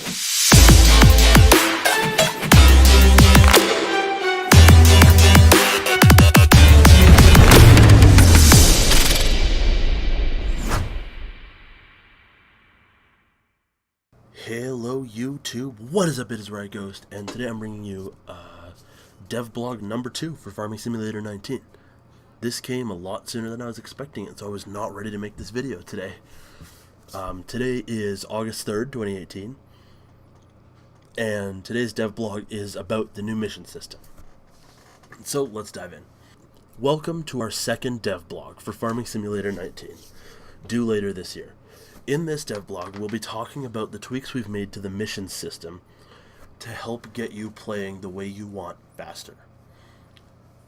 Hello YouTube, what is up? It is Ghost, and today I'm bringing you dev blog number 2 for Farming Simulator 19. This came a lot sooner than I was expecting it, so I was not ready to make this video today. Today is August 3rd, 2018, and today's dev blog is about the new mission system. So let's dive in. Welcome to our second dev blog for Farming Simulator 19, due later this year. In this dev blog, we'll be talking about the tweaks we've made to the mission system to help get you playing the way you want faster.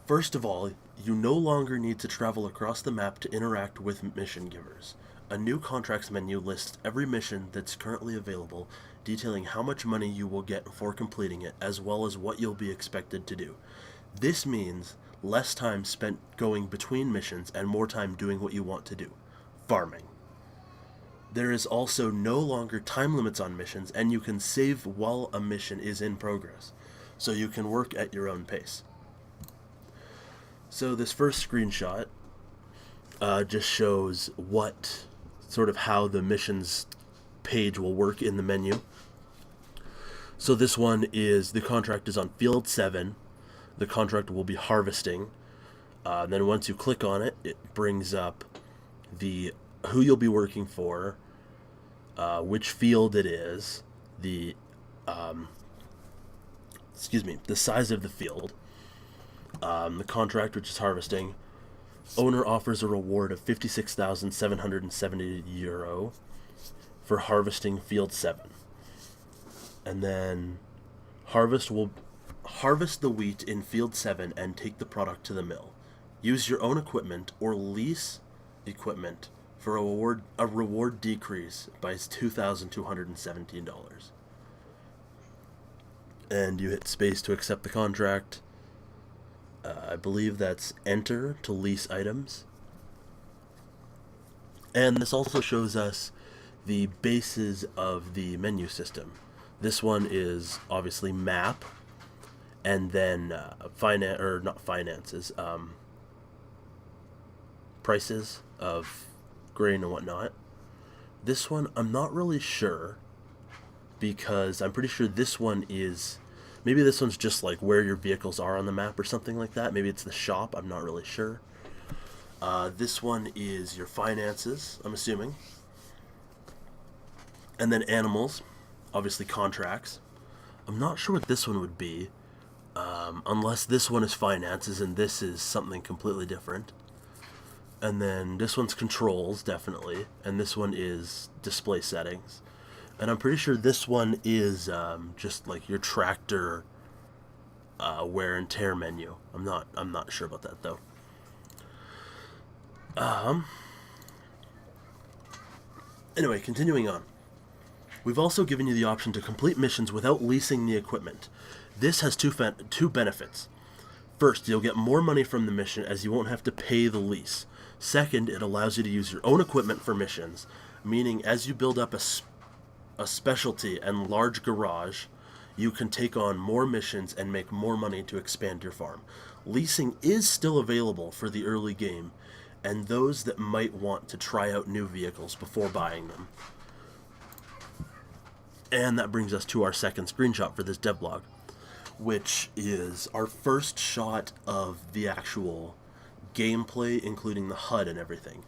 First of all, you no longer need to travel across the map to interact with mission givers. A new contracts menu lists every mission that's currently available, detailing how much money you will get for completing it, as well as what you'll be expected to do. This means less time spent going between missions and more time doing what you want to do, farming. There is also no longer time limits on missions, and you can save while a mission is in progress, so you can work at your own pace. So this first screenshot just shows how the missions page will work in the menu. So this one is, the contract is on field 7. The contract will be harvesting. Then once you click on it, it brings up who you'll be working for, which field it is, the size of the field, the contract, which is harvesting. Owner offers a reward of 56,770 euro for harvesting field 7. And then harvest the wheat in field 7 and take the product to the mill. Use your own equipment or lease equipment for a reward decrease by $2,217. And you hit space to accept the contract. I believe that's enter to lease items. And this also shows us the bases of the menu system. This one is obviously map, and then prices of grain and whatnot. This one I'm not really sure, because I'm pretty sure this one is, maybe this one's just like where your vehicles are on the map or something like that. Maybe it's the shop, I'm not really sure. This one is your finances, I'm assuming. And then animals, obviously contracts. I'm not sure what this one would be, unless this one is finances and this is something completely different. And then this one's controls, definitely. And this one is display settings. And I'm pretty sure this one is just like your tractor wear and tear menu. I'm not sure about that though. Anyway, continuing on. We've also given you the option to complete missions without leasing the equipment. This has two benefits. First, you'll get more money from the mission as you won't have to pay the lease. Second, it allows you to use your own equipment for missions, meaning as you build up a specialty and large garage, you can take on more missions and make more money to expand your farm. Leasing is still available for the early game, and those that might want to try out new vehicles before buying them. And that brings us to our second screenshot for this devlog, which is our first shot of the actual gameplay, including the HUD and everything.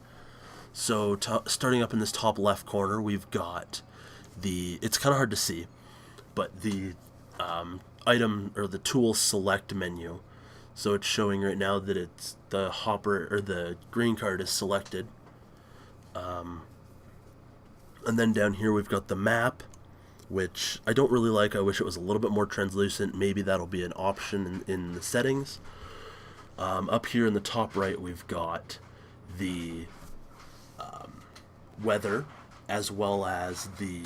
So starting up in this top left corner, we've got it's kind of hard to see, but the item or the tool select menu. So it's showing right now that it's the hopper or the green card is selected. And then down here we've got the map, which I don't really like. I wish it was a little bit more translucent. Maybe that'll be an option in the settings. Up here in the top right, we've got the weather, as well as the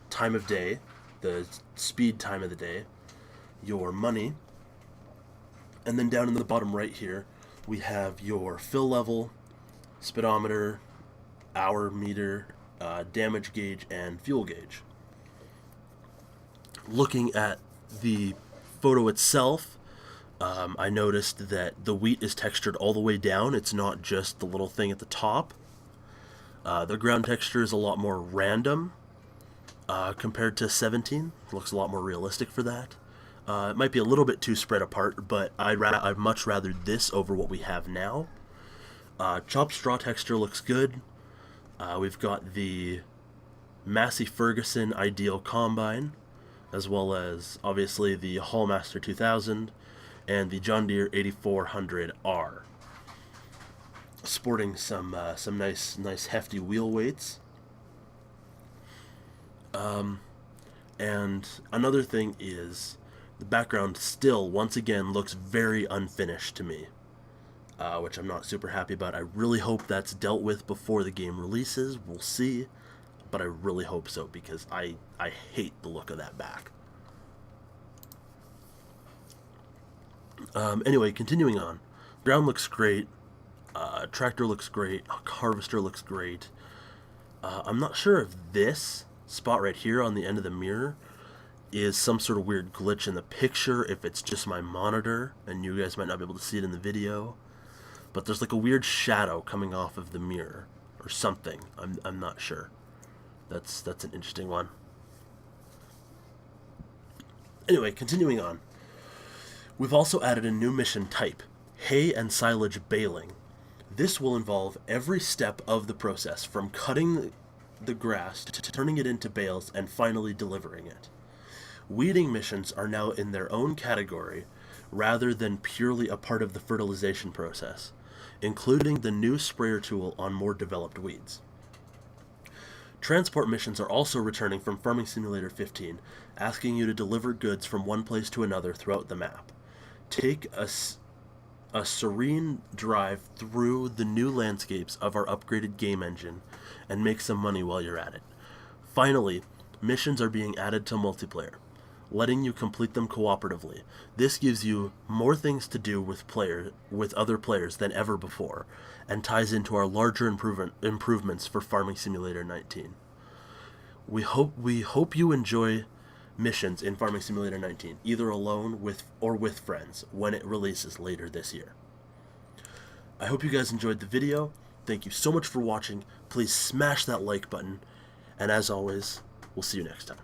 time of day, the speed time of the day, your money, and then down in the bottom right here, we have your fill level, speedometer, hour meter, damage gauge, and fuel gauge. Looking at the photo itself, I noticed that the wheat is textured all the way down. It's not just the little thing at the top. The ground texture is a lot more random compared to 17. It looks a lot more realistic for that. It might be a little bit too spread apart, but I'd much rather this over what we have now. Chopped straw texture looks good. We've got the Massey Ferguson Ideal Combine, as well as obviously the Hallmaster 2000 and the John Deere 8400R, sporting some nice hefty wheel weights. And another thing is the background still once again looks very unfinished to me, which I'm not super happy about. I really hope that's dealt with before the game releases. We'll see, but I really hope so, because I hate the look of that back. Anyway, continuing on. Ground looks great. Tractor looks great. Harvester looks great. I'm not sure if this spot right here on the end of the mirror is some sort of weird glitch in the picture, if it's just my monitor, and you guys might not be able to see it in the video. But there's like a weird shadow coming off of the mirror, or something. I'm not sure. That's an interesting one. Anyway, continuing on. We've also added a new mission type, hay and silage baling. This will involve every step of the process, from cutting the grass to turning it into bales and finally delivering it. Weeding missions are now in their own category rather than purely a part of the fertilization process, including the new sprayer tool on more developed weeds. Transport missions are also returning from Farming Simulator 15, asking you to deliver goods from one place to another throughout the map. Take a serene drive through the new landscapes of our upgraded game engine and make some money while you're at it. Finally, missions are being added to multiplayer, letting you complete them cooperatively. This gives you more things to do with other players than ever before, and ties into our larger improvements for Farming Simulator 19. We hope you enjoy missions in Farming Simulator 19, either alone or with friends, when it releases later this year. I hope you guys enjoyed the video. Thank you so much for watching. Please smash that like button, and as always, we'll see you next time.